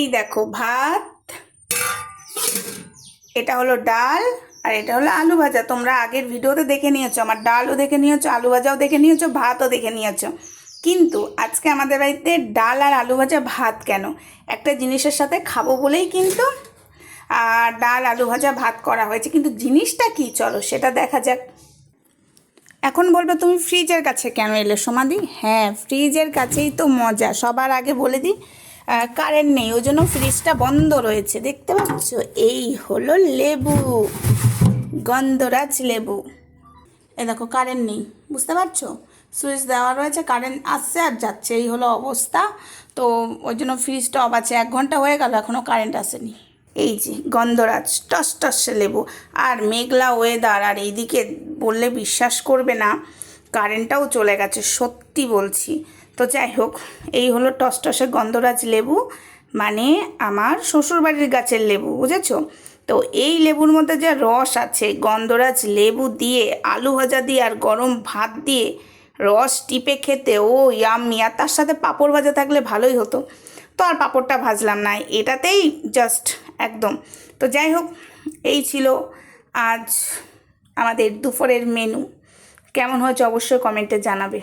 এই দেখো ভাত, এটা হলো ডাল, আর এটা হলো আলু ভাজা। তোমরা আগের ভিডিওতে দেখে নিয়েছো, আমার ডালও দেখে নিয়েছো, আলু ভাজাও দেখে নিয়েছো, ভাতও দেখে নিয়েছো। কিন্তু আজকে আমাদের বাড়িতে ডাল আর আলু ভাজা ভাত কেন? একটা জিনিসের সাথে খাবো বলেই কিন্তু ডাল আলু ভাজা ভাত করা হয়েছে। কিন্তু জিনিসটা কি, চলো সেটা দেখা যাক। এখন বলবে তুমি ফ্রিজের কাছে কেন এলে সমাধি? হ্যাঁ, ফ্রিজের কাছেই তো মজা। সবার আগে বলে দিই, কারেন্ট নেই, ওই জন্য ফ্রিজটা বন্ধ রয়েছে। দেখতে পাচ্ছ, এই হলো লেবু, গন্ধরাজ লেবু। এ দেখো কারেন্ট নেই, বুঝতে পারছো? সুইচ দেওয়া রয়েছে, কারেন্ট আসছে আর যাচ্ছে, এই হলো অবস্থা। তো ওই জন্য ফ্রিজটা অফ আছে। 1 ঘন্টা হয়ে গেল, এখনও কারেন্ট আসেনি। এই যে গন্ধরাজ টস টসে লেবু, আর মেঘলা ওয়েদার, আর এইদিকে বললে বিশ্বাস করবে না, কারেন্টটাও চলে গেছে, সত্যি বলছি। তো যাই হোক, এই হলো টসটসে গন্ধরাজ লেবু, মানে আমার শ্বশুরবাড়ির গাছের লেবু, বুঝেছো? তো এই লেবুর মধ্যে যে রস আছে, গন্ধরাজ লেবু দিয়ে আলু ভাজা দিয়ে আর গরম ভাত দিয়ে রস টিপে খেতে, ও ইয়াম্মি। আর তার সাথে পাঁপড় ভাজা থাকলে ভালোই হতো, তো আর পাঁপড়টা ভাজলাম না, এটাতেই জাস্ট একদম। তো যাই হোক, এই ছিল আজ আমাদের দুপুরের মেনু। কেমন হয়েছে অবশ্যই কমেন্টে জানাবে।